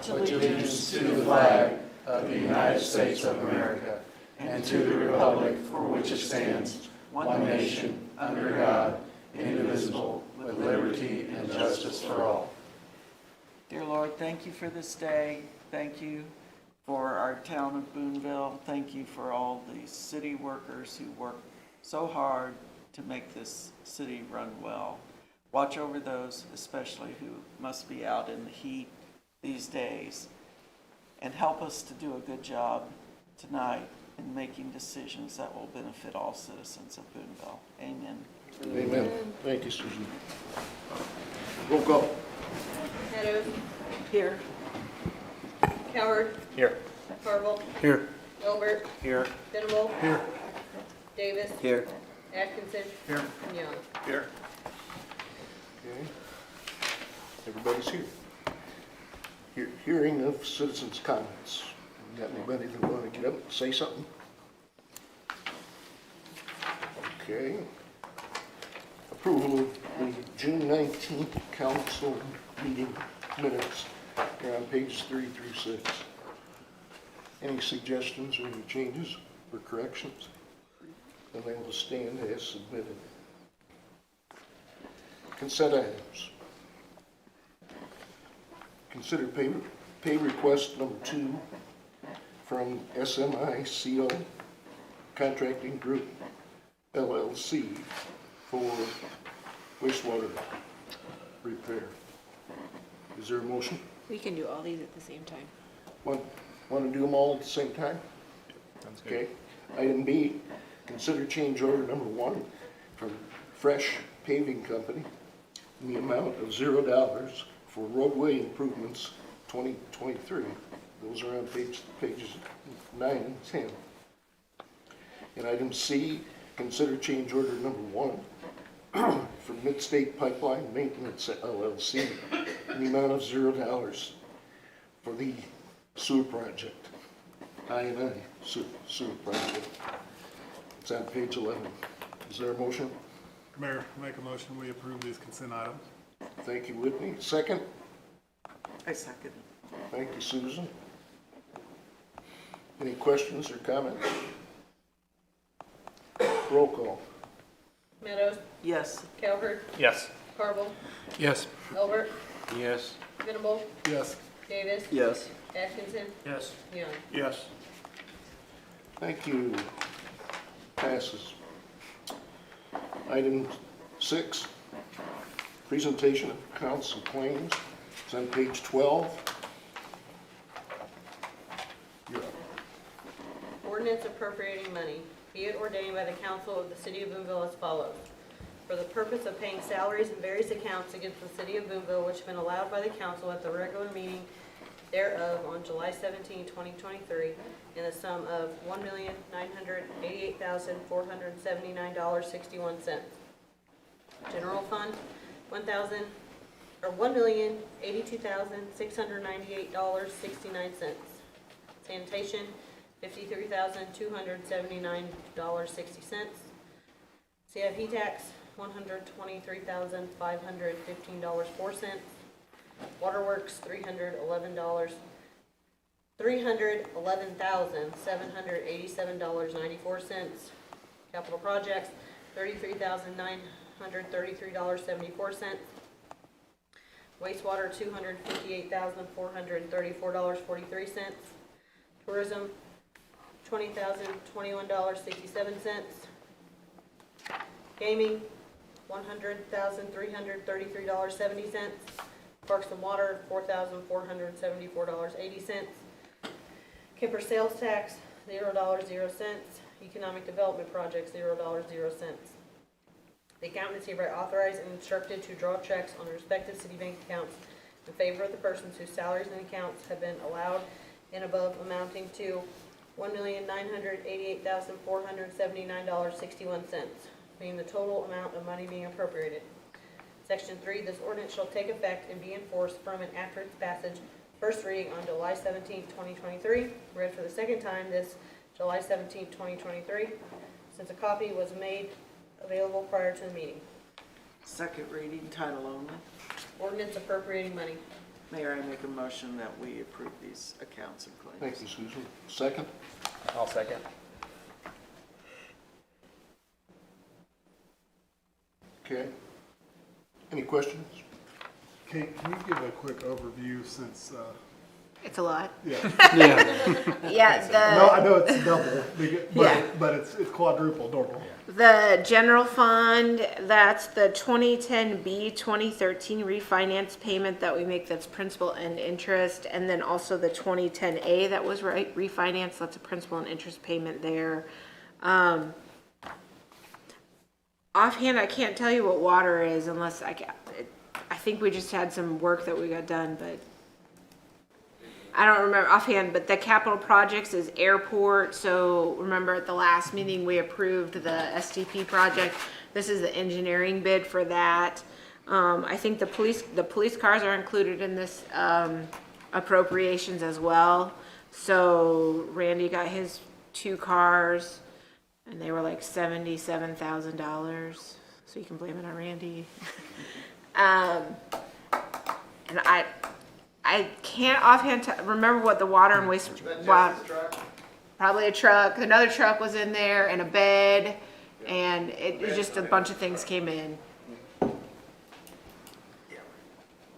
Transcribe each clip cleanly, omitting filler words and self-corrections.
pledge allegiance to the flag of the United States of America and to the republic for which it stands, one nation, under God, indivisible, with liberty and justice for all. Dear Lord, thank you for this day. Thank you for our town of Boonville. Thank you for all the city workers who work so hard to make this city run well. Watch over those especially who must be out in the heat these days, and help us to do a good job tonight in making decisions that will benefit all citizens of Boonville. Amen. Amen. Thank you, Susan. Roll call. Meadows. Here. Coward. Here. Carville. Here. Gilbert. Here. Venable. Here. Davis. Here. Atkinson. Here. And Young. Here. Okay. Everybody's here. Hearing of citizens' comments. Got anybody that want to get up and say something? Okay. Approval of the June 19th council meeting minutes. They're on pages 3 through 6. Any suggestions or any changes or corrections? And they will stand as submitted. Consent items. Consider pay request number 2 from SMI CO Contracting Group LLC for wastewater repair. Is there a motion? We can do all these at the same time. Want to do them all at the same time? Okay. Item B, consider change order number 1 from Fresh Paving Company in the amount of $0 for roadway improvements 2023. Those are on pages 9 and 10. And item C, consider change order number 1 from Midstate Pipeline Maintenance LLC in the amount of $0 for the sewer project. I&I sewer project. It's on page 11. Is there a motion? Mayor, make a motion we approve these consent items. Thank you, Whitney. Second? I second. Thank you, Susan. Any questions or comments? Roll call. Meadows. Yes. Coward. Yes. Carville. Yes. Gilbert. Yes. Venable. Yes. Davis. Yes. Atkinson. Yes. Young. Yes. Thank you. Passes. Item 6, presentation of accounts and claims. It's on page 12. You're up. Ordinance appropriating money. Be it ordained by the council of the city of Boonville as follows. For the purpose of paying salaries and various accounts against the city of Boonville, which have been allowed by the council at the regular meeting thereof on July 17, 2023, in the sum of $1,988,479.61. General fund, $1,082,698.69. Sanitation, $53,279.60. CIP tax, $123,515.04. Waterworks, $311,787.94. Capital projects, $33,933.74. Wastewater, $258,434.43. Tourism, $20,021.67. Gaming, $100,333.70. Parks and Water, $4,474.80. Kemper sales tax, $0.00. Economic Development Projects, $0.00. The accountant is hereby authorized and instructed to draw checks on the respective city bank accounts in favor of the persons whose salaries and accounts have been allowed and above, amounting to $1,988,479.61, being the total amount of money being appropriated. Section 3, this ordinance shall take effect and be enforced from and after its passage, first reading on July 17, 2023, read for the second time this July 17, 2023, since a copy was made available prior to the meeting. Second reading, title only. Ordinance appropriating money. Mayor, I make a motion that we approve these accounts and Thank claims. you, Susan. Second? I'll second. Okay. Any questions? Kate, can you give a quick overview since, It's a lot. yeah, Yeah, no, I know it's double, Yeah. but it's quadruple normal. the general fund, that's the 2010B 2013 refinance payment that we make, that's principal and interest. And then also the 2010A that was refinanced, that's a principal and interest payment there. Offhand, I can't tell you what water is unless I think we just had some work that we got done, but I don't remember offhand. But the capital projects is airport. So remember at the last meeting, we approved the STP project. This is the engineering bid for that. I think the police cars are included in this, appropriations as well. So Randy got his 2 cars and they were like $77,000. So you can blame it on Randy. And I can't offhand remember what the water and waste. Probably a truck. Another truck was in there and a bed, and it was just a bunch of things came in.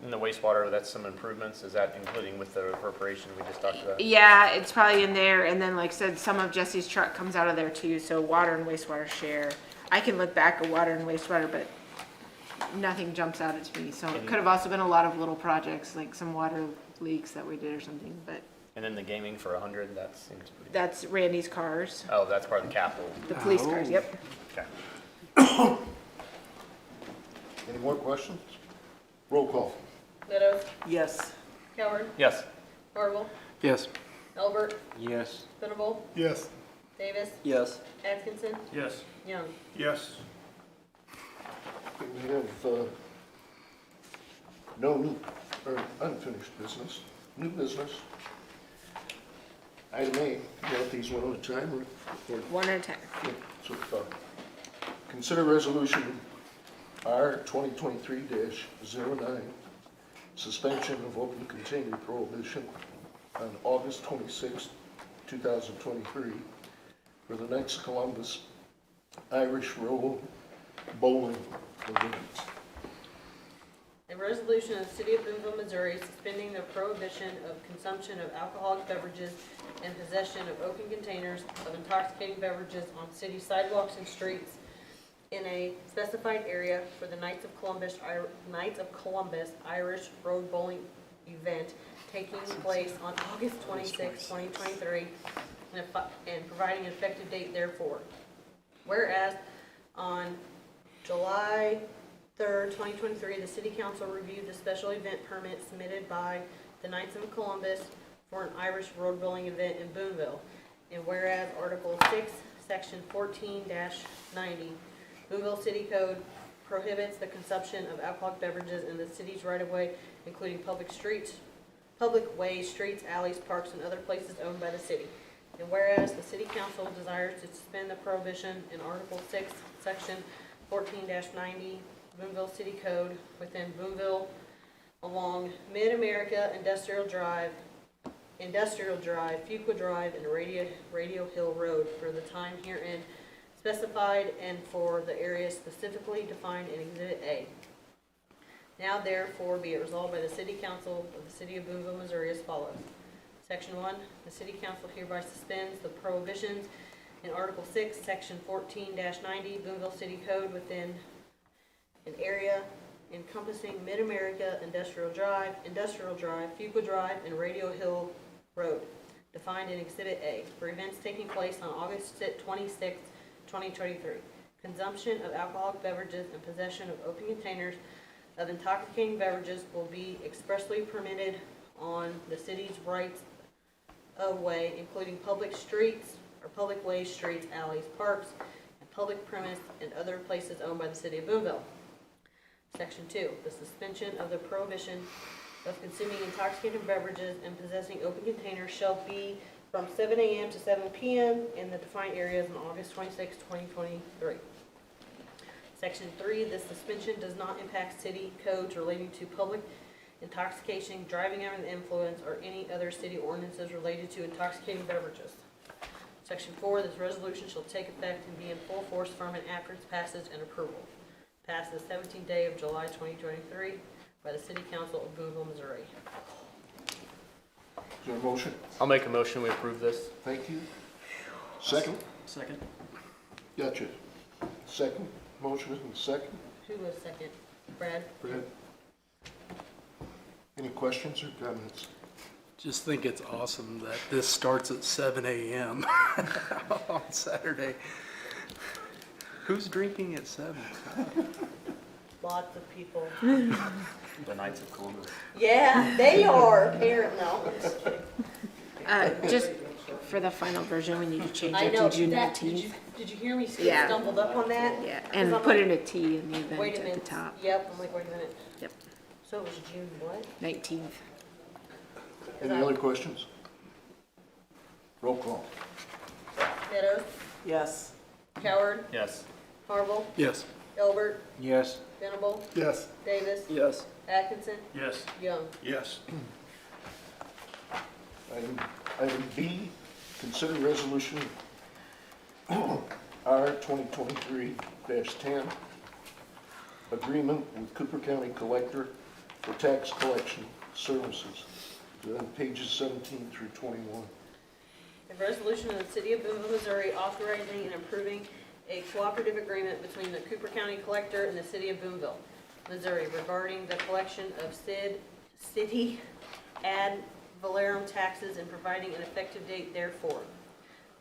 And the wastewater, that's some improvements. Is that including with the appropriation we just talked about? Yeah, it's probably in there. And then, like I said, some of Jesse's truck comes out of there too. So water and wastewater share. I can look back at water and wastewater, but nothing jumps out at me. So it could have also been a lot of little projects, like some water leaks that we did or something. But And then the gaming for 100, that seems pretty. that's Randy's cars, Oh, that's part of the capital. the police cars. Yep. Okay. Any more questions? Roll call. Meadows, Yes. Coward, Yes. Harville, Yes. Albert, Yes. Venable, Yes. Davis, Yes. Atkinson, Yes. Young. Yes. We have no new or unfinished business. New business. Item A, you want these one at a time or? One at a time. Yeah, so, consider resolution R 2023-09, suspension of open container prohibition on August 26, 2023 for the Knights of Columbus Irish Roll Bowling event. A resolution of the City of Boonville, Missouri, suspending the prohibition of consumption of alcoholic beverages and possession of open containers of intoxicating beverages on city sidewalks and streets in a specified area for the Knights of Columbus Irish Road Bowling event taking place on August 26, 2023, and providing an effective date therefore. Whereas on July 3rd, 2023, the City Council reviewed the special event permit submitted by the Knights of Columbus for an Irish road bowling event in Boonville. And whereas Article 6, Section 14-90, Boonville City Code prohibits the consumption of alcoholic beverages in the city's right-of-way, including public ways, streets, alleys, parks, and other places owned by the city. And whereas the City Council desires to suspend the prohibition in Article 6, Section 14-90, Boonville City Code within Boonville along Mid-America Industrial Drive, Fuqua Drive, and Radio Hill Road for the time herein specified and for the area specifically defined in Exhibit A. Now therefore be it resolved by the City Council of the City of Boonville, Missouri as follows. Section 1, the City Council hereby suspends the prohibitions in Article 6, Section 14-90, Boonville City Code within an area encompassing Mid-America Industrial Drive, Fuqua Drive, and Radio Hill Road, defined in Exhibit A, for events taking place on August 26, 2023. Consumption of alcoholic beverages and possession of open containers of intoxicating beverages will be expressly permitted on the city's rights of way, including public streets or public ways, streets, alleys, parks, and public premise and other places owned by the City of Boonville. Section 2, the suspension of the prohibition of consuming intoxicating beverages and possessing open containers shall be from 7 a.m. to 7 p.m. in the defined areas on August 26, 2023. Section 3, the suspension does not impact city codes relating to public intoxication, driving under the influence, or any other city ordinances related to intoxicating beverages. Section 4, this resolution shall take effect and be in full force from and after its passage and approval. Passed the 17th day of July 2023 by the City Council of Boonville, Missouri. Is there a motion? I'll make a motion, we approve this. Thank you. Second? Second? Gotcha. Second, motion and second. Who was second? Brad? Brad? Any questions or comments? Just think it's awesome that this starts at 7 a.m. on Saturday. Who's drinking at 7? Lots of people. The Knights of Columbus. Yeah, they are, apparently. No, I'm just kidding. Just for the final version, we need to change I it know, to June that, 19th. did you hear me Yeah. stumbled up on that? Yeah, 'Cause and I'm put like, in a T in the wait a event at the minute. top. Yep, I'm like, wait a minute. Yep, So it was June what? 19th. Any other questions? Roll call. Meadows, Yes. Coward, Yes. Harville, Yes. Elbert, Yes. Venable, Yes. Davis, Yes. Atkinson, Yes. Young. Yes. Item B, consider resolution R 2023-10, agreement with Cooper County Collector for tax collection services. Then pages 17 through 21. A resolution of the City of Boonville, Missouri authorizing and approving a cooperative agreement between the Cooper County Collector and the City of Boonville, Missouri regarding the collection of city ad valorem taxes and providing an effective date therefor.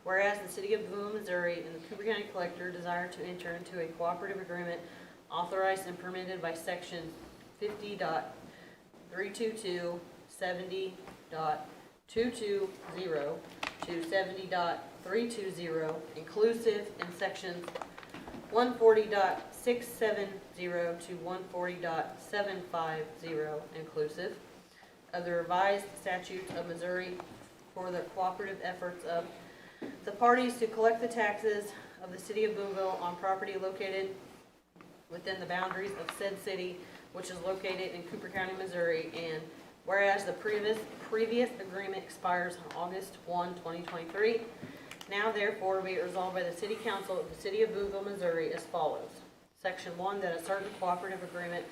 Whereas the City of Boonville, Missouri and the Cooper County Collector desire to enter into a cooperative agreement authorized and permitted by section 50.322, 70.220 to 70.320, inclusive, and sections 140.670 to 140.750, inclusive, of the revised statutes of Missouri for the cooperative efforts of the parties to collect the taxes of the City of Boonville on property located within the boundaries of said city, which is located in Cooper County, Missouri, and whereas the previous agreement expires on August 1, 2023, now therefore be it resolved by the City Council of the City of Boonville, Missouri as follows. Section 1, that a certain cooperative agreement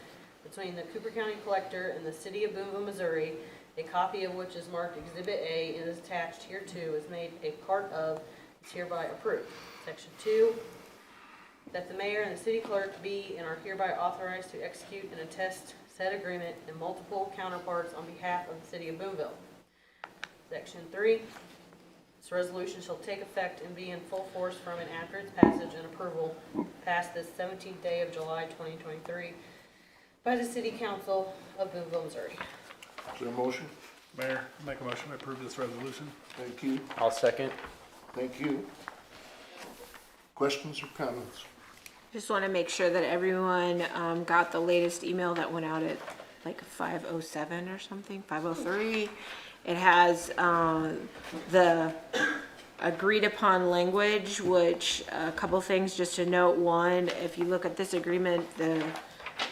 between the Cooper County Collector and the City of Boonville, Missouri, a copy of which is marked Exhibit A and is attached hereto, is made a part of, is hereby approved. Section 2, that the mayor and the city clerk be and are hereby authorized to execute and attest said agreement and multiple counterparts on behalf of the City of Boonville. Section 3, this resolution shall take effect and be in full force from and after its passage and approval past this 17th day of July 2023 by the City Council of Boonville, Missouri. Is there a motion? Mayor, make a motion to approve this resolution. Thank you. I'll second. Thank you. Questions or comments? Just want to make sure that everyone got the latest email that went out at like 5:07 or something, 5:03. It has the agreed upon language, which a couple things just to note. One, if you look at this agreement, the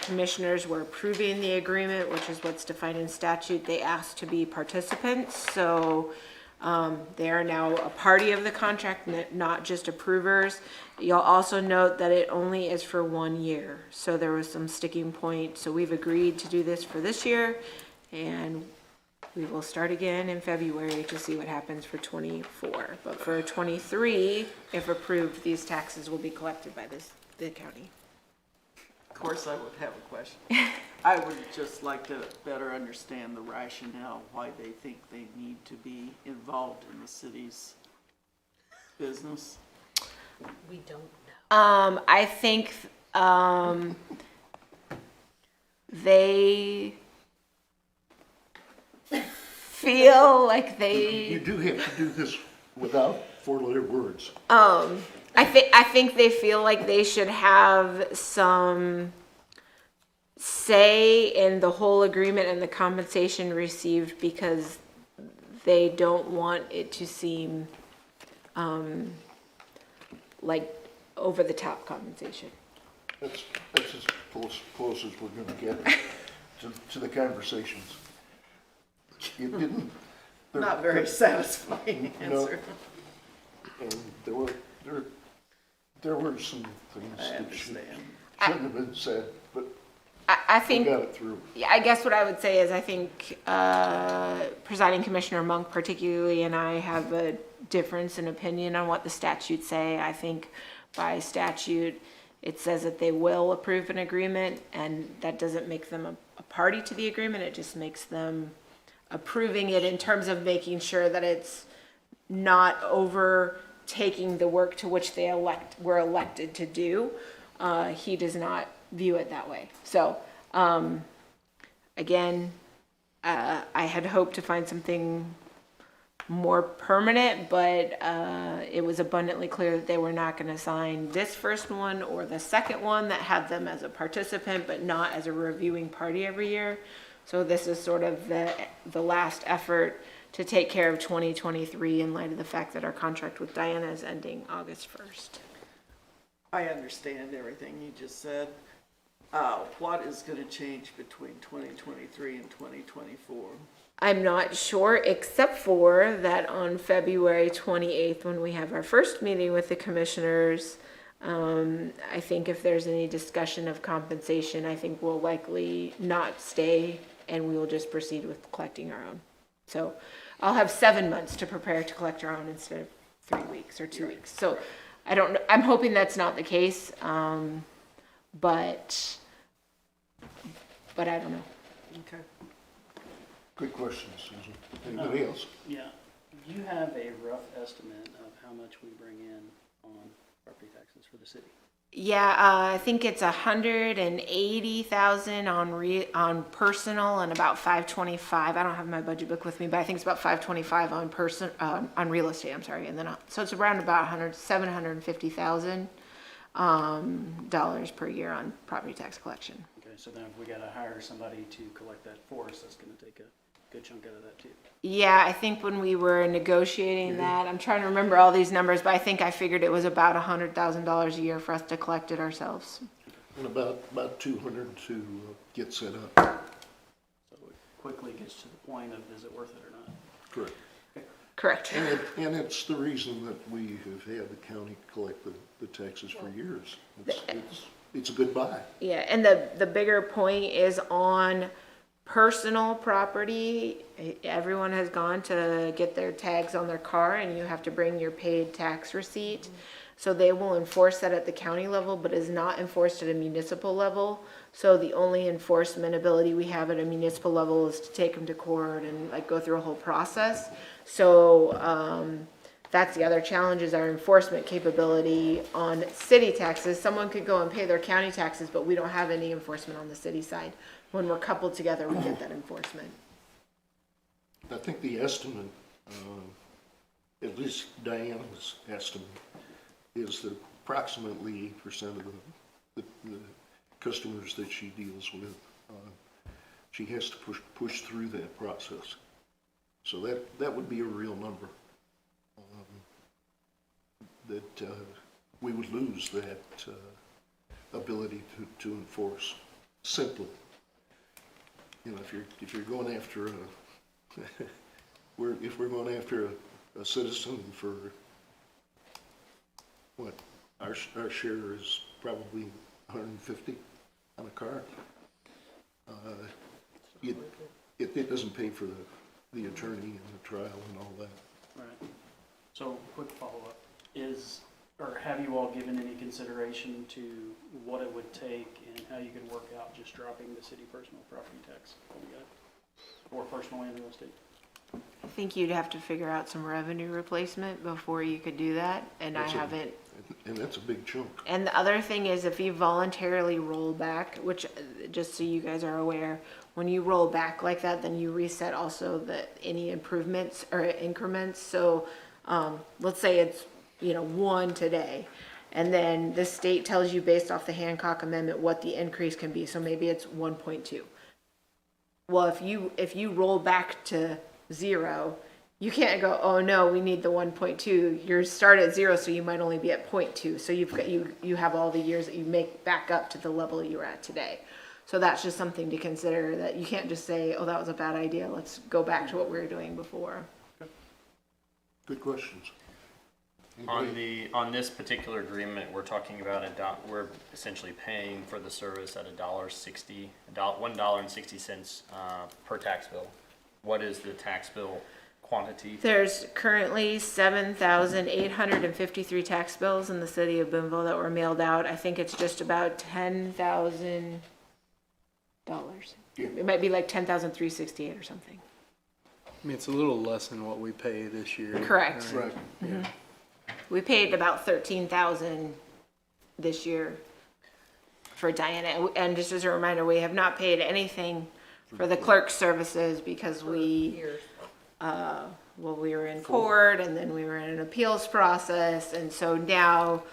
commissioners were approving the agreement, which is what's defined in statute. They asked to be participants, so they are now a party of the contract, not just approvers. You'll also note that it only is for 1 year, so there was some sticking point. So we've agreed to do this for this year, and we will start again in February to see what happens for 24. But for 23, if approved, these taxes will be collected by the county. Of course, I would have a question. I would just like to better understand the rationale, why they think they need to be involved in the city's business. We don't know. I think they feel like You they. do have to do this without four-letter words. I think they feel like they should have some say in the whole agreement and the compensation received, because they don't want it to seem like over-the-top compensation. That's as close as we're gonna get to the conversations. It didn't. Not very satisfying No. answer. And there were some things I that shouldn't understand. have been said, but I we think, got it through. yeah, I guess what I would say is I think Presiding Commissioner Monk particularly and I have a difference in opinion on what the statutes say. I think by statute, it says that they will approve an agreement, and that doesn't make them a party to the agreement. It just makes them approving it in terms of making sure that it's not overtaking the work to which they were elected to do. He does not view it that way. So, again, I had hoped to find something more permanent, but it was abundantly clear that they were not going to sign this first one or the second one that had them as a participant, but not as a reviewing party every year. So this is sort of the last effort to take care of 2023 in light of the fact that our contract with Diana is ending August 1st. I understand everything you just said. What is going to change between 2023 and 2024? I'm not sure, except for that on February 28th, when we have our first meeting with the commissioners, I think if there's any discussion of compensation, I think we'll likely not stay and we will just proceed with collecting our own. So I'll have 7 months to prepare to collect our own instead of 3 weeks or 2 weeks. So I don't know, I'm hoping that's not the case, but I don't know. Okay. Good question, Susan. Anybody else? Yeah, do you have a rough estimate of how much we bring in on property taxes for the city? Yeah, I think it's 180,000 on personal and about 525. I don't have my budget book with me, but I think it's about 525 on real estate. I'm sorry, and then so it's around about $750,000 dollars per year on property tax collection. Okay, so then if we gotta hire somebody to collect that for us, that's gonna take a good chunk out of that too. Yeah, I think when we were negotiating that, I'm trying to remember all these numbers, but I think I figured it was about $100,000 a year for us to collect it ourselves. And about 200 to get set up. So it quickly gets to the point of, is it worth it or not? Correct. Correct. And it's the reason that we have had the county collect the taxes for years. It's a good buy. Yeah, and the bigger point is on personal property. Everyone has gone to get their tags on their car, and you have to bring your paid tax receipt. So they will enforce that at the county level, but is not enforced at a municipal level. So the only enforcement ability we have at a municipal level is to take them to court and like go through a whole process. So that's the other challenge, is our enforcement capability on city taxes. Someone could go and pay their county taxes, but we don't have any enforcement on the city side. When we're coupled together, we get that enforcement. I think the estimate, at least Diana's estimate, is that approximately 8% of the customers that she deals with, she has to push through that process. So that would be a real number. That we would lose that ability to enforce simply. You know, if you're going after if we're going after a citizen for what our share is probably 150 on a car, it doesn't pay for the attorney and the trial and all that. Right. So, quick follow-up, have you all given any consideration to what it would take and how you could work out just dropping the city personal property tax altogether, or personal and real estate? I think you'd have to figure out some revenue replacement before you could do that, and I haven't. And that's a big chunk. And the other thing is, if you voluntarily roll back, which, just so you guys are aware, when you roll back like that, then you reset also any improvements or increments. So let's say it's 1 today, and then the state tells you based off the Hancock Amendment what the increase can be. So maybe it's 1.2. Well, if you roll back to 0, you can't go, oh no, we need the 1.2. You're start at 0, so you might only be at 0.2. So you have all the years that you make back up to the level you were at today. So that's just something to consider, that you can't just say, oh, that was a bad idea, let's go back to what we were doing before. Good questions. On this particular agreement, we're talking about we're essentially paying for the service at $1.60 per tax bill. What is the tax bill quantity? There's currently 7,853 tax bills in the city of Boonville that were mailed out. I think it's just about $10,000. Yeah. It might be like 10,368 or something. I mean, it's a little less than what we pay this year. Correct. Right. Yeah. We paid about 13,000 this year for Diana. And just as a reminder, we have not paid anything for the clerk's services because we, Years. we were in court and then we were in an appeals process. And so now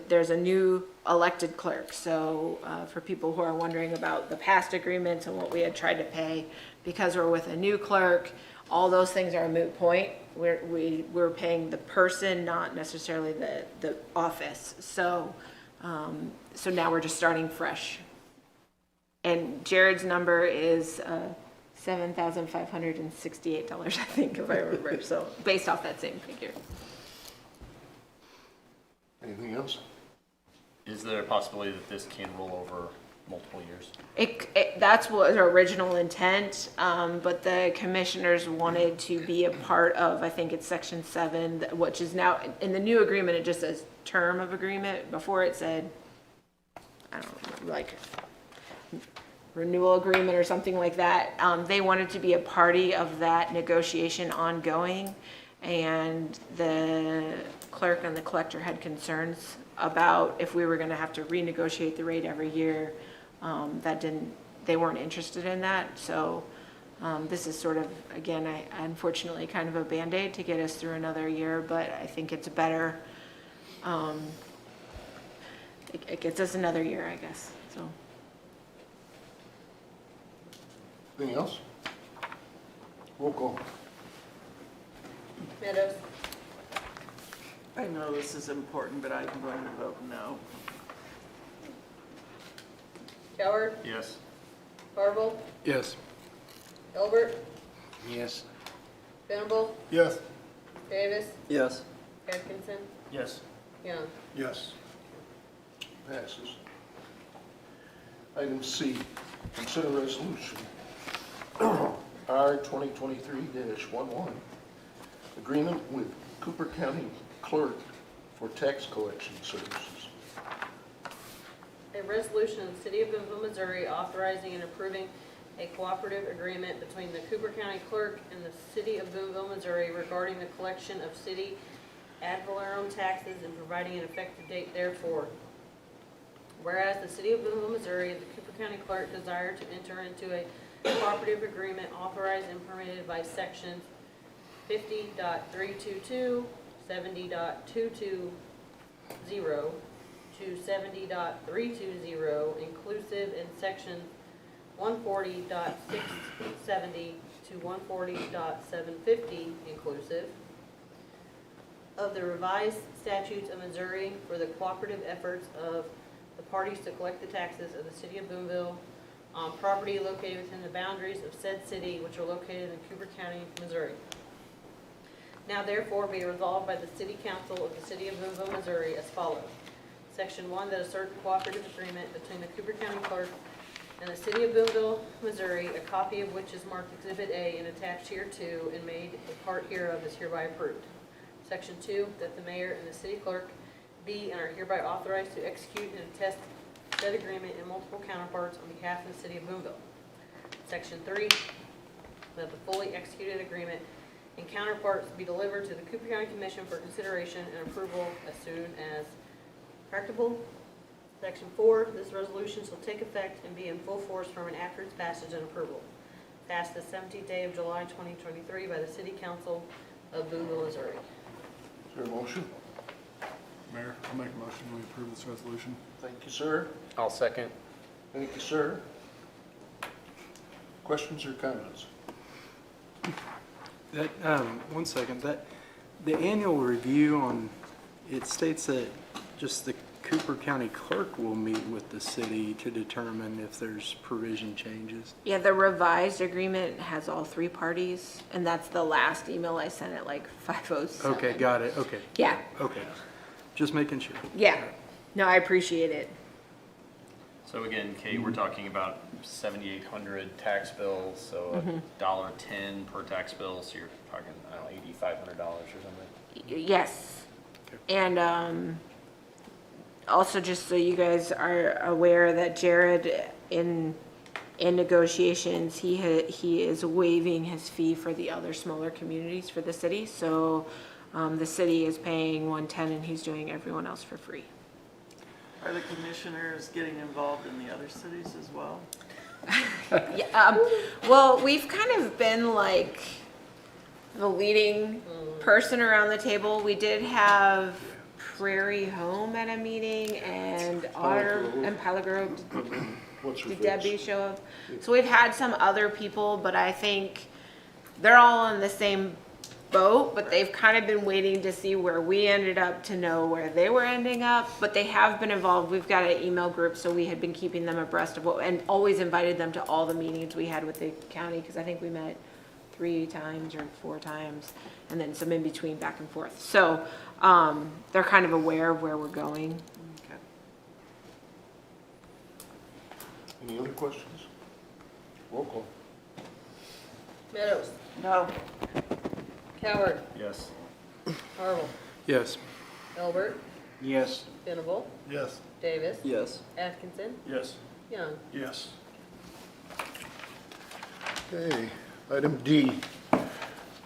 there's a new elected clerk. So for people who are wondering about the past agreements and what we had tried to pay, because we're with a new clerk, all those things are a moot point. We're paying the person, not necessarily the office. So now we're just starting fresh. And Jared's number is $7,568, I think, if I remember. So based off that same figure. Anything else? Is there a possibility that this can roll over multiple years? That's what our original intent, but the commissioners wanted to be a part of, I think it's section 7, which is now, in the new agreement, it just says term of agreement. Before it said, I don't know, like renewal agreement or something like that. They wanted to be a party of that negotiation ongoing, and the clerk and the collector had concerns about if we were going to have to renegotiate the rate every year. They weren't interested in that. So this is sort of, again, unfortunately kind of a Band-Aid to get us through another year, but I think it's better. It gets us another year, I guess, so. Anything else? Roll call. Meadows, I know this is important, but I'm going to vote no. Coward, Yes. Barble, Yes. Elbert, Yes. Venable, Yes. Davis, Yes. Atkinson, Yes. Young. Yes. Passes. Item C, consider resolution R 2023-11, agreement with Cooper County Clerk for tax collection services. A resolution of the City of Boonville, Missouri authorizing and approving a cooperative agreement between the Cooper County Clerk and the City of Boonville, Missouri regarding the collection of city ad valorem taxes and providing an effective date therefor. Whereas the City of Boonville, Missouri and the Cooper County Clerk desire to enter into a cooperative agreement authorized and permitted by sections 50.322, 70.220, to 70.320 inclusive, and section 140.670 to 140.750 inclusive of the revised statutes of Missouri for the cooperative efforts of the parties to collect the taxes of the City of Boonville on property located within the boundaries of said city, which are located in Cooper County, Missouri. Now therefore be resolved by the City Council of the City of Boonville, Missouri as follows. Section 1, that a certain cooperative agreement between the Cooper County Clerk and the City of Boonville, Missouri, a copy of which is marked Exhibit A and attached hereto and made a part hereof is hereby approved. Section 2, that the mayor and the city clerk be and are hereby authorized to execute and attest said agreement in multiple counterparts on behalf of the City of Boonville. Section 3, that the fully executed agreement and counterparts be delivered to the Cooper County Commission for consideration and approval as soon as practicable. Section 4, this resolution shall take effect and be in full force from and after its passage and approval. Passed the 17th day of July 2023 by the City Council of Boonville, Missouri. Is there a motion? Mayor, I'll make a motion we approve this resolution. Thank you, sir. I'll second. Thank you, sir. Questions or comments? That, 1 second, that, the annual review on, it states that just the Cooper County Clerk will meet with the city to determine if there's provision changes. Yeah, the revised agreement has all three parties, and that's the last email I sent at like 5:07. Okay, got it, okay, Yeah, okay. Just making sure. yeah. No, I appreciate it. So again, Kate, we're talking about 7,800 tax bills, so $1.10 per tax bill, so you're talking, I don't know, $8,500 or something. Yes. And also, just so you guys are aware that Jared, in negotiations, he is waiving his fee for the other smaller communities for the city. So the city is paying $110 and he's doing everyone else for free. Are the commissioners getting involved in the other cities as well? Yeah, well, we've kind of been like the leading person around the table. We did have Prairie Home at a meeting and Otter and Palo Grove. What's her Did face? Debbie show up? So we've had some other people, but I think they're all in the same boat, but they've kind of been waiting to see where we ended up to know where they were ending up, but they have been involved. We've got an email group, so we had been keeping them abreast of what, and always invited them to all the meetings we had with the county, because I think we met 3 times or 4 times, and then some in between back and forth. So they're kind of aware of where we're going. Okay. Any other questions? Roll call. Meadows, No. Coward, Yes. Harville, Yes. Albert, Yes. Venable, Yes. Davis, Yes. Atkinson, Yes. Young. Yes. Okay, item D,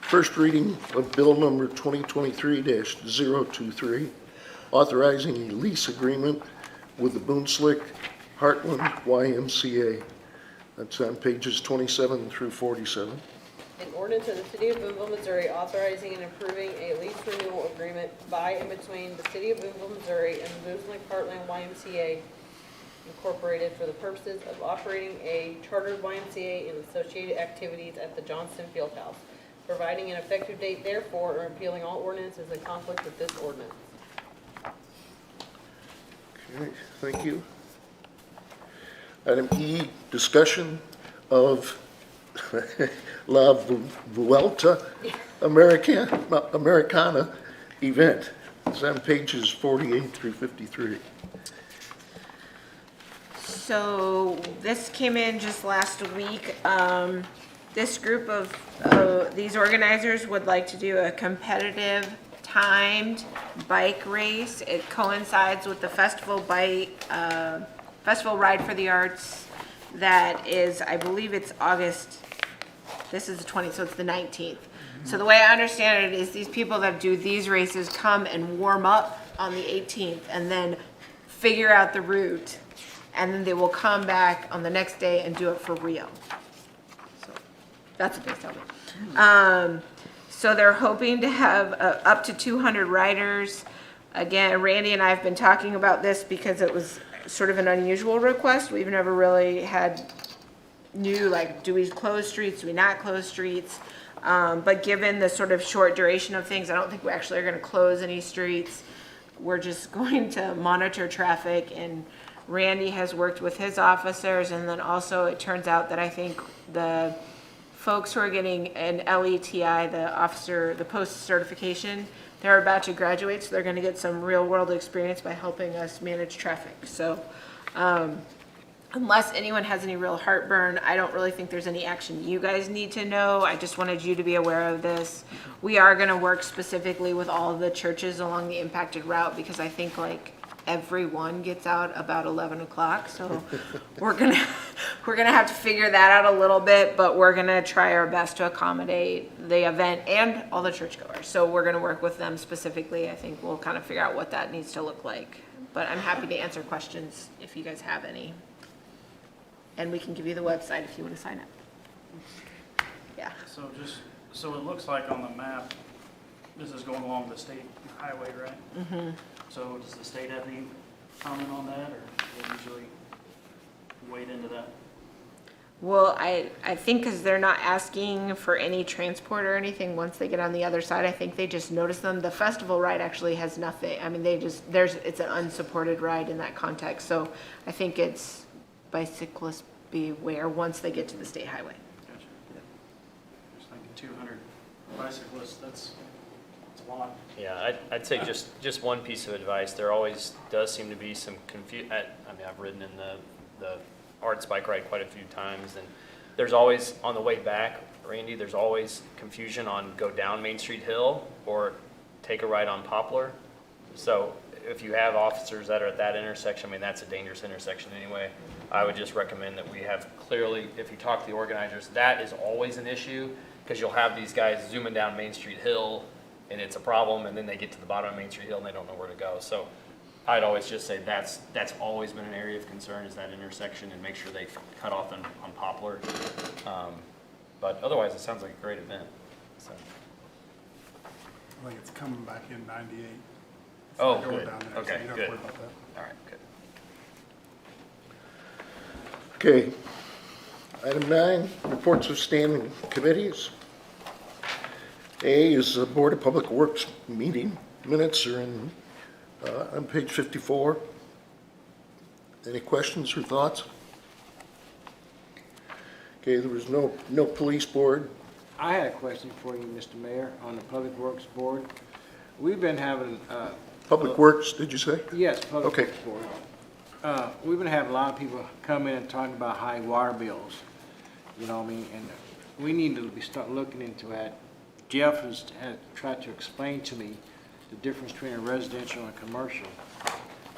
first reading of bill number 2023-023, authorizing a lease agreement with the Boonslick Heartland YMCA. That's on pages 27 through 47. An ordinance of the City of Boonville, Missouri authorizing and approving a lease renewal agreement by and between the City of Boonville, Missouri and the Boonslick Heartland YMCA Incorporated for the purposes of operating a chartered YMCA and associated activities at the Johnston Fieldhouse, providing an effective date therefore, and repealing all ordinances in conflict with this ordinance. Okay, thank you. Item E, discussion of La Vuelta Americana event. It's on pages 48 through 53. So this came in just last week. This group of these organizers would like to do a competitive timed bike race. It coincides with the festival Ride for the Arts that is, I believe it's August. This is the 20th, so it's the 19th. So the way I understand it is these people that do these races come and warm up on the 18th and then figure out the route, and then they will come back on the next day and do it for Rio. So that's what they tell me. So they're hoping to have up to 200 riders. Again, Randy and I have been talking about this because it was sort of an unusual request. We've never really knew, like, do we close streets, do we not close streets? But given the sort of short duration of things, I don't think we actually are going to close any streets. We're just going to monitor traffic, and Randy has worked with his officers, and then also it turns out that I think the folks who are getting an LETI, the post certification, they're about to graduate, so they're going to get some real world experience by helping us manage traffic. So unless anyone has any real heartburn, I don't really think there's any action you guys need to know. I just wanted you to be aware of this. We are going to work specifically with all of the churches along the impacted route, because I think like everyone gets out about 11 o'clock. So we're gonna have to figure that out a little bit, but we're gonna try our best to accommodate the event and all the churchgoers. So we're gonna work with them specifically. I think we'll kind of figure out what that needs to look like. But I'm happy to answer questions if you guys have any. And we can give you the website if you want to sign up. Yeah. So it looks like on the map, this is going along the state highway, right? Mm-hmm. So does the state have any comment on that, or do they usually wade into that? Well, I think because they're not asking for any transport or anything once they get on the other side, I think they just notice them. The festival ride actually has nothing, I mean, it's an unsupported ride in that context, so I think it's bicyclists beware once they get to the state highway. Gotcha. Just thinking 200 bicyclists, that's a lot. Yeah, I'd say just one piece of advice, there always does seem to be some I mean, I've ridden in the arts bike ride quite a few times, and there's always, on the way back, Randy, there's always confusion on go down Main Street Hill or take a ride on Poplar. So if you have officers that are at that intersection, I mean, that's a dangerous intersection anyway. I would just recommend that we have clearly, if you talk to the organizers, that is always an issue, because you'll have these guys zooming down Main Street Hill, and it's a problem, and then they get to the bottom of Main Street Hill and they don't know where to go. So I'd always just say that's always been an area of concern, is that intersection, and make sure they cut off on Poplar. But otherwise, it sounds like a great event. So. I think it's coming back in 98. It's Oh, not going good. down there, so Okay, you don't have good. to worry about that. All right, good. Okay. Item 9, reports of standing committees. A is the Board of Public Works meeting. Minutes are on page 54. Any questions or thoughts? Okay, there was no police board. I had a question for you, Mr. Mayor, on the Public Works Board. We've been having, Public Works, did you say? yes, Public Okay. Works Board. We've been having a lot of people come in and talking about high water bills, you know what I mean? And we need to start looking into that. Jeff has tried to explain to me the difference between a residential and commercial,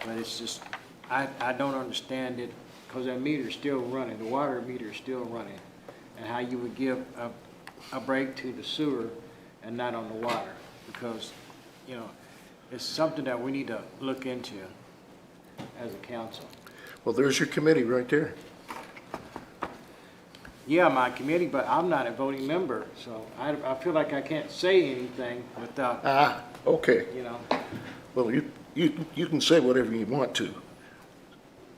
but it's just, I don't understand it, because that meter's still running, the water meter is still running, and how you would give a break to the sewer and not on the water, because, you know, it's something that we need to look into as a council. Well, there's your committee right there. Yeah, my committee, but I'm not a voting member, so I feel like I can't say anything without, Okay. you know. Well, you can say whatever you want to,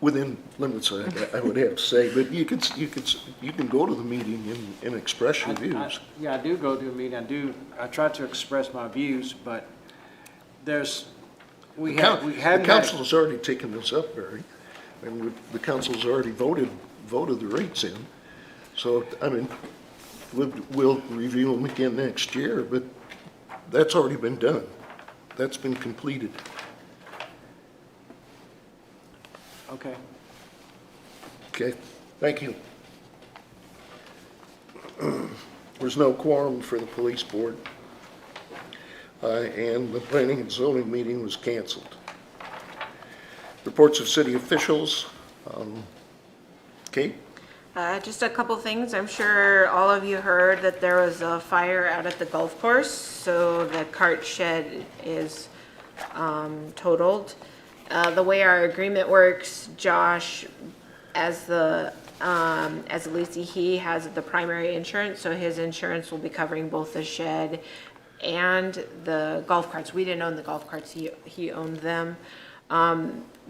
within limits, I would have to say, but you can go to the meeting and express your views. Yeah, I do go to a meeting, I try to express my views, but we The haven't had. council has already taken this up, Barry, and the council's already voted the rates in. So, I mean, we'll review them again next year, but that's already been done. That's been completed. Okay. Okay, thank you. There's no quorum for the police board, and the planning and zoning meeting was canceled. Reports of city officials. Kate? Just a couple things. I'm sure all of you heard that there was a fire out at the golf course, so the cart shed is totaled. The way our agreement works, Josh, as the leasing, he has the primary insurance, so his insurance will be covering both the shed and the golf carts. We didn't own the golf carts, he owned them.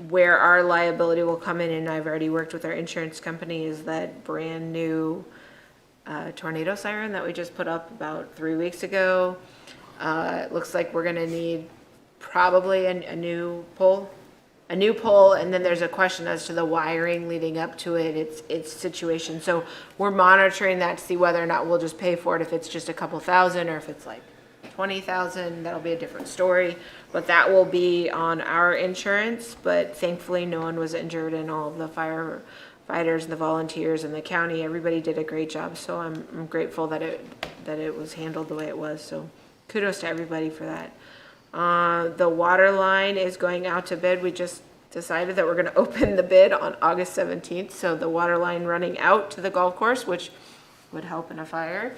Where our liability will come in, and I've already worked with our insurance company, is that brand new tornado siren that we just put up about 3 weeks ago. It looks like we're gonna need probably a new pole, and then there's a question as to the wiring leading up to it, its situation. So we're monitoring that to see whether or not we'll just pay for it, if it's just a couple thousand, or if it's like 20,000, that'll be a different story. But that will be on our insurance, but thankfully no one was injured, and all of the firefighters and the volunteers and the county, everybody did a great job. So I'm grateful that it was handled the way it was. So kudos to everybody for that. The water line is going out to bid. We just decided that we're gonna open the bid on August 17th. So the water line running out to the golf course, which would help in a fire.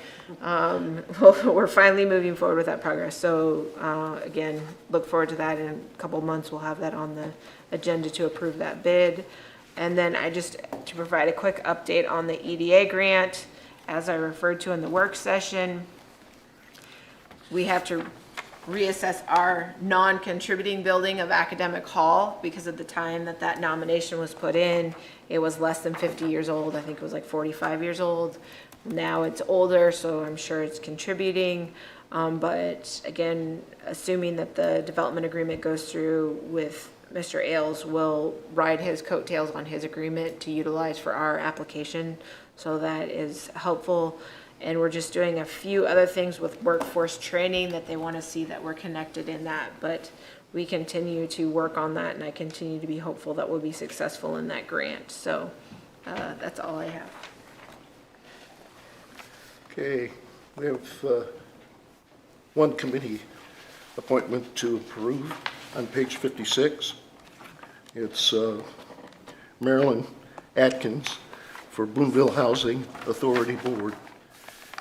We're finally moving forward with that progress. So again, look forward to that. In a couple months, we'll have that on the agenda to approve that bid. And then to provide a quick update on the EDA grant, as I referred to in the work session, we have to reassess our non-contributing building of Academic Hall because of the time that that nomination was put in. It was less than 50 years old. I think it was like 45 years old. Now it's older, so I'm sure it's contributing. But again, assuming that the development agreement goes through with Mr. Ailes, will ride his coattails on his agreement to utilize for our application. So that is helpful. And we're just doing a few other things with workforce training that they want to see that we're connected in that. But we continue to work on that, and I continue to be hopeful that we'll be successful in that grant. So that's all I have. Okay, we have one committee appointment to approve on page 56. It's Marilyn Atkins for Boonville Housing Authority Board.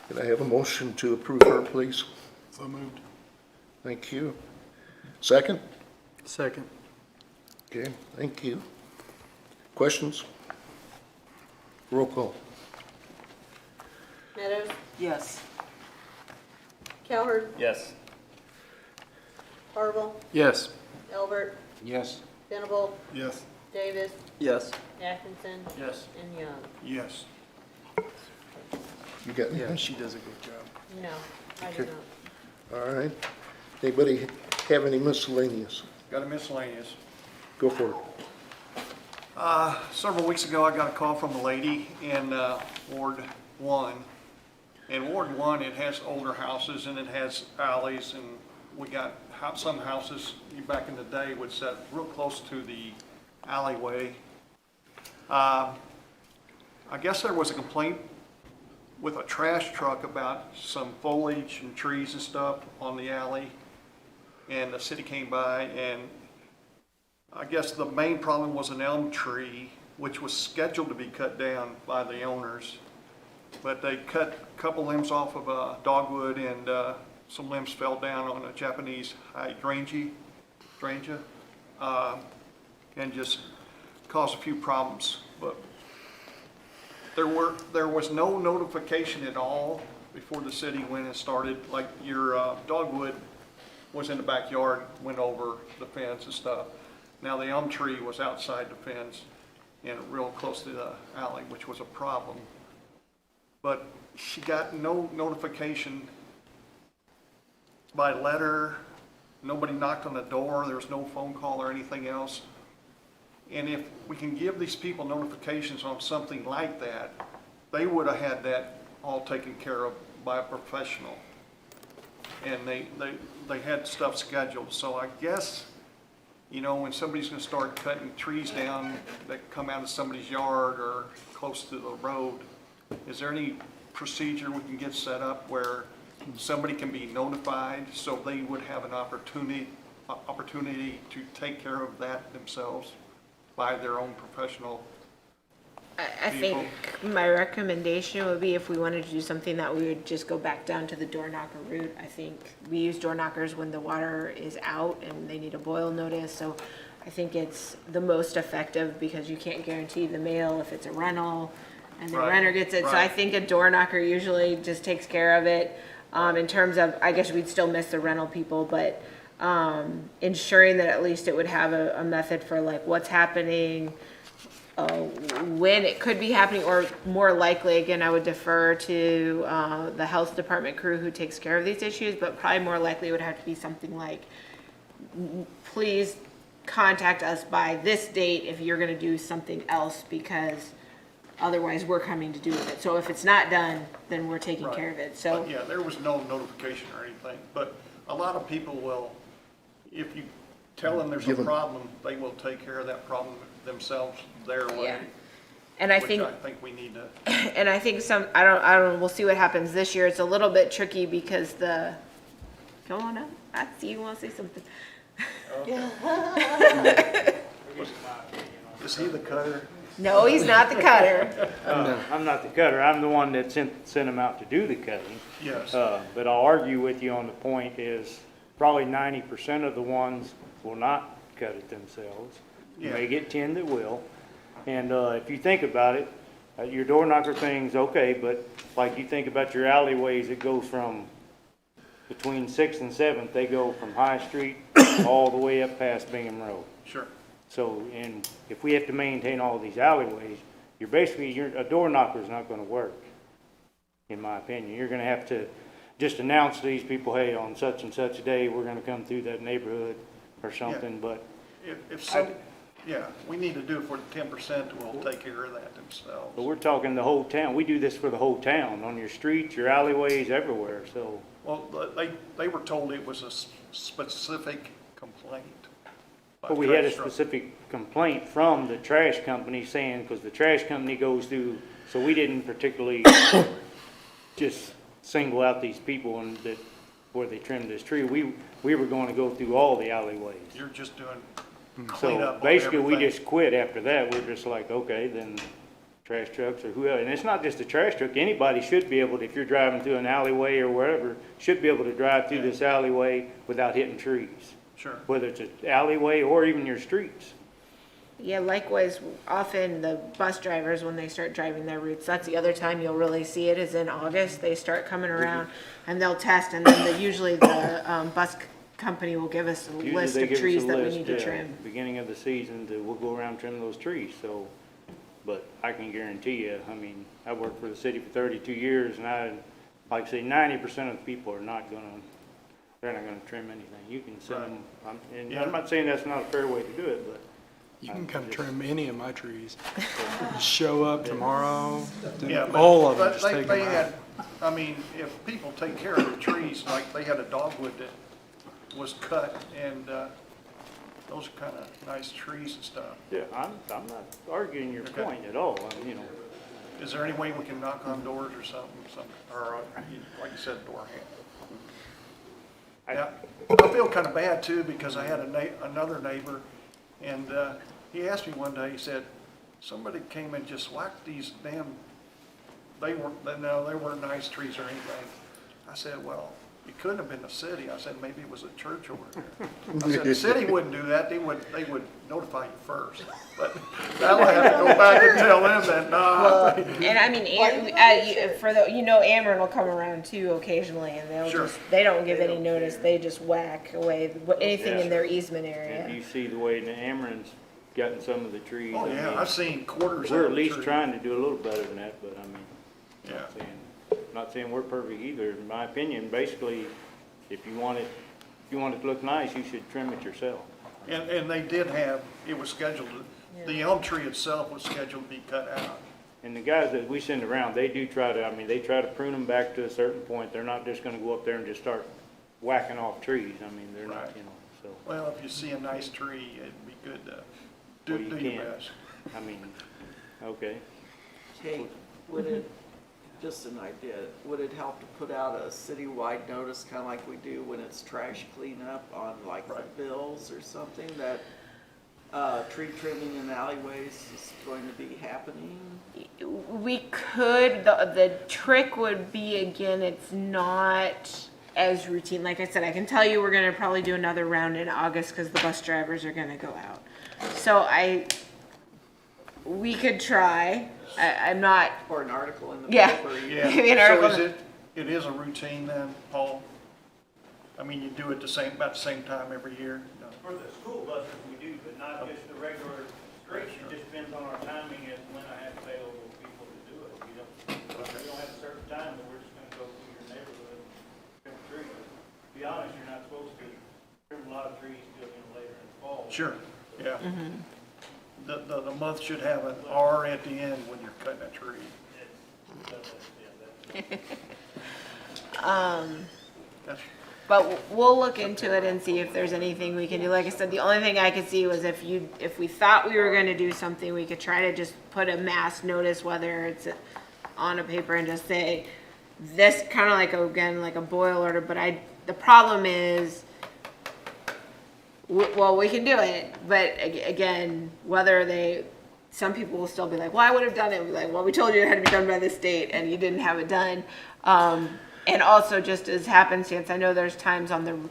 Can I have a motion to approve her, please? So moved. Thank you. Second? Second. Okay, thank you. Questions? Roll call. Meadows, Yes. Cowherd, Yes. Harville, Yes. Elbert, Yes. Venable, Yes. Davis, Yes. Atkinson, Yes. and Young. Yes. You got Yeah, anything? she does a good job. No, I do Okay. not. All right. Anybody have any miscellaneous? Got a miscellaneous. Go for it. Several weeks ago, I got a call from a lady in Ward 1. In Ward 1, it has older houses and it has alleys, and we got some houses back in the day would set real close to the alleyway. I guess there was a complaint with a trash truck about some foliage and trees and stuff on the alley, and the city came by, and I guess the main problem was an elm tree, which was scheduled to be cut down by the owners. But they cut a couple limbs off of dogwood, and some limbs fell down on a Japanese hydrangea, and just caused a few problems. But there was no notification at all before the city went and started. Like your dogwood was in the backyard, went over the fence and stuff. Now the elm tree was outside the fence and real close to the alley, which was a problem. But she got no notification by letter. Nobody knocked on the door. There was no phone call or anything else. And if we can give these people notifications on something like that, they would have had that all taken care of by a professional. And they had stuff scheduled. So I guess, you know, when somebody's gonna start cutting trees down that come out of somebody's yard or close to the road, is there any procedure we can get set up where somebody can be notified so they would have an opportunity to take care of that themselves by their own professional? I think my recommendation would be if we wanted to do something that we would just go back down to the door knocker route. I think we use door knockers when the water is out and they need a boil notice. So I think it's the most effective because you can't guarantee the mail if it's a rental and the Right, renter gets it. So I right. think a door knocker usually just takes care of it. In terms of, I guess we'd still miss the rental people, but ensuring that at least it would have a method for like what's happening, when it could be happening, or more likely, again, I would defer to the health department crew who takes care of these issues, but probably more likely it would have to be something like, please contact us by this date if you're gonna do something else, because otherwise we're coming to do with it. So if it's not done, then we're taking Right. care of it, so. But yeah, there was no notification or anything, but a lot of people will, if you tell them there's a Give 'em- problem, they will take care of that problem themselves their way. Yeah. And I Which think, I think we need to, and I think I don't, we'll see what happens this year. It's a little bit tricky because come on up. I see you wanna say something. is he the cutter? No, he's not the cutter. I'm not the cutter, I'm the one that sent him out to do the cutting. Yes. But I'll argue with you on the point is probably 90% of the ones will not cut it themselves. You may Yeah. get 10 that will. And if you think about it, your door knocker thing's okay, but like you think about your alleyways, it goes from between 6th and 7th, they go from High Street all the way up past Bingham Road. Sure. So, and if we have to maintain all these alleyways, a door knocker's not gonna work, in my opinion. You're gonna have to just announce to these people, hey, on such and such a day, we're gonna come through that neighborhood or something, but If some, yeah, we need to do it for the 10%, we'll take care of that themselves. But we're talking the whole town. We do this for the whole town, on your streets, your alleyways, everywhere, so. Well, they were told it was a specific complaint. by But we had a trash truck. specific complaint from the trash company saying, because the trash company goes through, so we didn't particularly just single out these people and that, where they trimmed this tree. We were going to go through all the alleyways. You're just doing cleanup So on basically, we everything. just quit after that. We're just like, okay, then trash trucks or whoever. And it's not just a trash truck. Anybody should be able to, if you're driving through an alleyway or wherever, should be able to drive through this alleyway without hitting trees. Sure. Whether it's an alleyway or even your streets. Yeah, likewise, often the bus drivers, when they start driving their routes, that's the other time you'll really see it, is in August. They start coming around and they'll test, and then usually the company will give us a Usually list they of give us trees a that we list, need to yeah, trim. Beginning of the season, we'll go around and trim those trees, so. But I can guarantee you, I mean, I worked for the city for 32 years, and like I say, 90% of the people are not they're not gonna trim anything. You can send them, and Yeah. I'm not saying that's not a fair way to do it, but. You can come trim any of my trees. Show up tomorrow, Yeah, but all of them, but just take they them had, out. I mean, if people take care of the trees, like they had a dogwood that was cut, and those are kind of nice trees and stuff. Yeah, I'm not arguing your Okay. point at all, you know. Is there any way we can knock on doors or something, or like you said, door hand? Yeah, I feel kind of bad too, because I had another neighbor, and he asked me one day, he said, somebody came and just whacked these damn, they weren't nice trees or anything. I said, well, it couldn't have been the city. I said, maybe it was a church over there. I said, the city wouldn't do that, they would notify you first. But now I have to go back and tell them that, nah. And I mean, Ameren will come around too occasionally, and they'll Sure. they don't give any notice, they just whack away anything in their easement If area. you see the way the Ameren's gotten some of the trees. Oh, I yeah, mean, I've seen quarters of we're a at least tree. trying to do a little better than that, but I mean, Yeah. not saying we're perfect either. In my opinion, basically, if you want it to look nice, you should trim it yourself. And they did have, it was scheduled, the elm tree itself was scheduled to be cut out. And the guys that we send around, they do try to, I mean, they try to prune them back to a certain point. They're not just gonna go up there and just start whacking off trees. I mean, they're not, Right. you know, so, Well, if you see a nice tree, it'd be good to Well, you do your can't. best. I mean, okay. Kate, would it, just an idea, would it help to put out a citywide notice, kind of like we do when it's trash cleanup on like the Right. bills or something, that tree trimming in alleyways is going to be happening? We could, the trick would be, again, it's not as routine. Like I said, I can tell you we're gonna probably do another round in August because the bus drivers are gonna go out. So we could try. I'm not, Or an article in the Yeah. paper? Yeah. Maybe an So article- it is a routine then, Paul? I mean, you do it about the same time every year? No. For the school buses, we do, but not just the regular streets. It just depends on our timing as when I have available people to do it. We don't have a certain time that we're just gonna go through your neighborhood and trim trees. To be honest, you're not supposed to trim a lot of trees till, later in the fall. Sure, yeah. The month should have an R at the end when you're cutting a tree. That's, but we'll look into it and see if there's anything we can do. Like I said, the only thing I could see was if we thought we were gonna do something, we could try to just put a mass notice, whether it's on a paper, and just say, this, kind of like, again, like a boil order, but the problem is, well, we can do it, but again, some people will still be like, well, I would have done it. We'll be like, well, we told you it had to be done by this date, and you didn't have it done. And also, just as happenstance, I know there's times on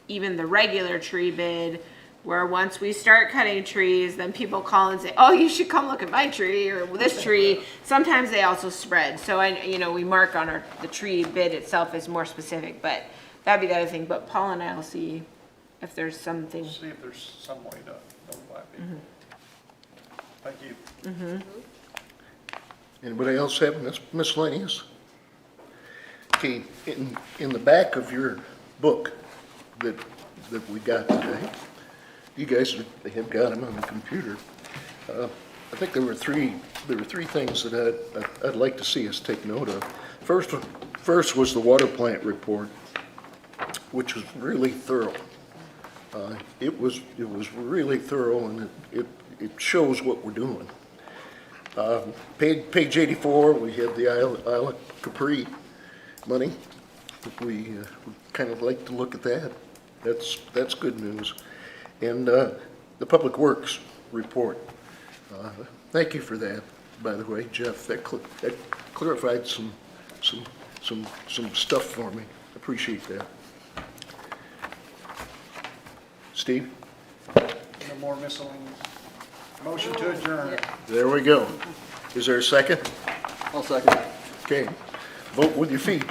even the regular tree bid where once we start cutting trees, then people call and say, oh, you should come look at my tree or this tree. Sometimes they also spread. So we mark on the tree bid itself is more specific, but that'd be the other thing, but Paul and I will see if there's something. See if there's some way to notify people. Thank you. Anybody else have miscellaneous? Okay, in the back of your book that we got today, you guys have got them on the computer. I think there were three things that I'd like to see us take note of. First was the water plant report, which was really thorough. It was really thorough, and it shows what we're doing. Page 84, we have the Isle of Capri money. We kind of like to look at that. That's good news. And the Public Works report. Thank you for that, by the way, Jeff. That clarified some stuff for me. Appreciate that. Steve? No more miscellaneous. Motion to adjourn. There we go. Is there a second? I'll second. Okay. Vote with your feet.